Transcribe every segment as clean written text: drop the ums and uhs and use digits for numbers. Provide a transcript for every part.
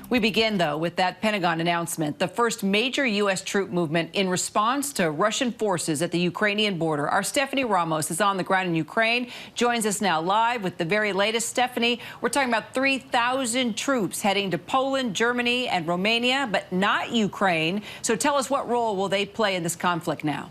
We begin, though, with that Pentagon announcement, the first major U.S. troop movement in response to Russian forces at the Ukrainian border. Our Stephanie Ramos is on the ground in Ukraine, joins us now live with the very latest. Stephanie, we're talking about 3,000 troops heading to Poland, Germany, and Romania, but not Ukraine. So tell us, what role will they play in this conflict now?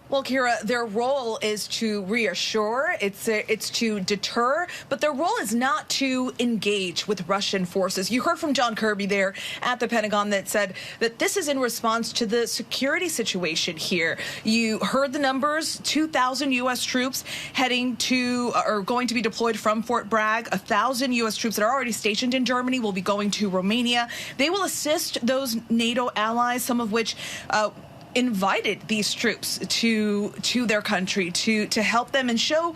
Well, Kira, their role is to reassure, it's to deter, but their role is not to engage with Russian forces. You heard from John Kirby there at the Pentagon that said that this is in response to the security situation here. You heard the numbers: 2,000 U.S. troops heading to, or going to be deployed from Fort Bragg. 1,000 U.S. troops that are already stationed in Germany will be going to Romania. They will assist those NATO allies, some of which invited these troops to their country to help them and show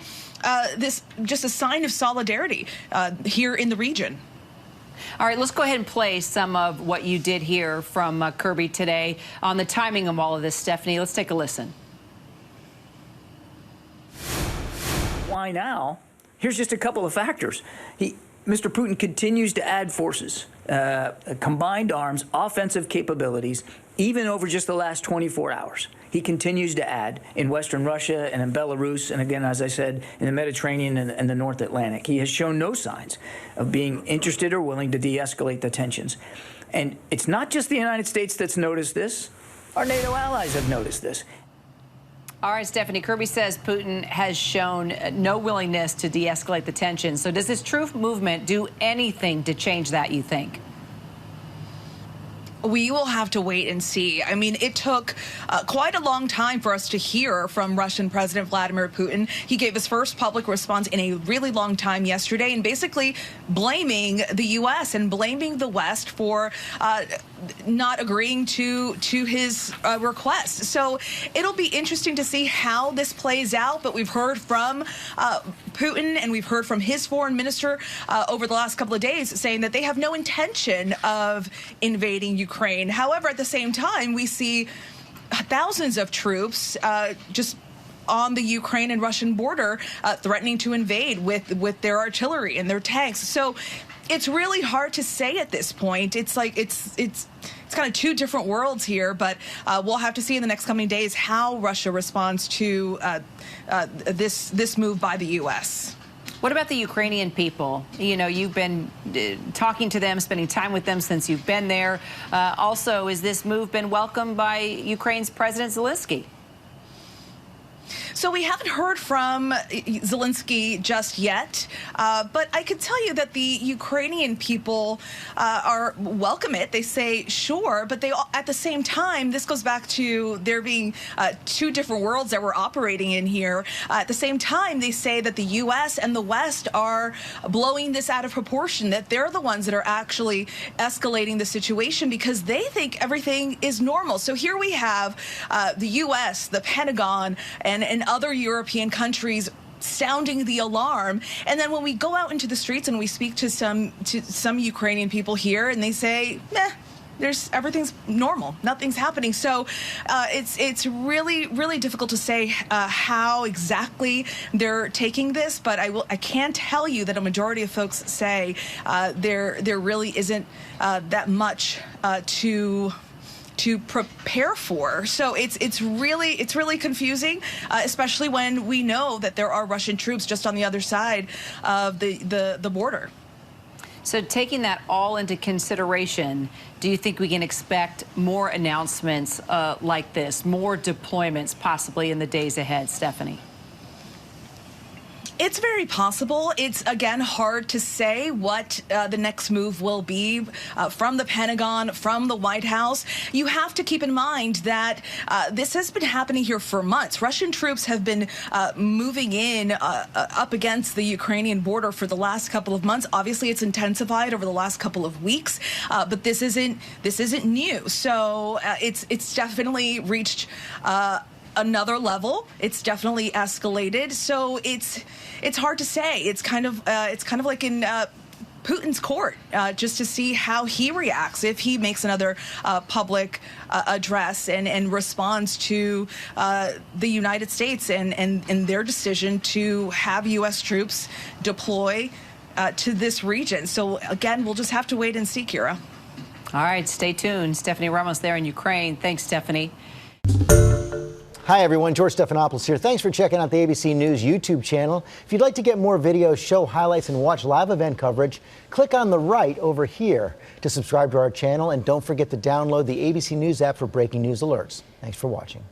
this just a sign of solidarity here in the region. All right, let's go ahead and play some of what you did hear from Kirby today on the timing of all of this. Stephanie, let's take a listen. Why now? Here's just a couple of factors. Mr. Putin continues to add forces, combined arms, offensive capabilities, even over just the last 24 hours. He continues to add in Western Russia and in Belarus, and again, as I said, in the Mediterranean and the North Atlantic. He has shown no signs of being interested or willing to de-escalate the tensions. And it's not just the United States that's noticed this. Our NATO allies have noticed this. All right, Stephanie, Kirby says Putin has shown no willingness to de-escalate the tension. So does this troop movement do anything to change that, you think? We will have to wait and see. I mean, it took quite a long time for us to hear from Russian President Vladimir Putin. He gave his first public response in a really long time yesterday, and basically blaming the U.S. and blaming the West for not agreeing to his request. So it'll be interesting to see how this plays out. But we've heard from Putin and we've heard from his foreign minister over the last couple of days saying that they have no intention of invading Ukraine. However, at the same time, we see thousands of troops just on the Ukraine and Russian border threatening to invade with their artillery and their tanks. So it's really hard to say at this point. It's like it's kind of two different worlds here, but we'll have to see in the next coming days how Russia responds to this move by the U.S. What about the Ukrainian people? You know, you've been talking to them, spending time with them since you've been there. Also, has this move been welcomed by Ukraine's President Zelensky? So we haven't heard from Zelensky just yet, but I can tell you that the Ukrainian people welcome it. They say sure, but they at the same time, this goes back to there being two different worlds that we're operating in here. At the same time, they say that the U.S. and the West are blowing this out of proportion, that they're the ones that are actually escalating the situation because they think everything is normal. So here we have the U.S., the Pentagon, and other European countries sounding the alarm. And then when we go out into the streets and we speak to some Ukrainian people here, and they say, everything's normal, nothing's happening. So it's really difficult to say how exactly they're taking this, but I can tell you that a majority of folks say there really isn't that much to prepare for. So it's really confusing, especially when we know that there are Russian troops just on the other side of the border. So taking that all into consideration, do you think we can expect more announcements like this, more deployments possibly in the days ahead, Stephanie? It's very possible. It's, again, hard to say what the next move will be from the Pentagon, from the White House. You have to keep in mind that this has been happening here for months. Russian troops have been moving in up against the Ukrainian border for the last couple of months. Obviously, it's intensified over the last couple of weeks, but this isn't new. So it's definitely reached another level. It's definitely escalated. So it's hard to say. It's kind of like in Putin's court, just to see how he reacts if he makes another public address and responds to the United States and their decision to have U.S. troops deploy to this region. So again, we'll just have to wait and see, Kira. All right, stay tuned. Stephanie Ramos there in Ukraine. Thanks, Stephanie. Hi, everyone. George Stephanopoulos here. Thanks for checking out the ABC News YouTube channel. If you'd like to get more videos, show highlights, and watch live event coverage, click on the right over here to subscribe to our channel. And don't forget to download the ABC News app for breaking news alerts. Thanks for watching.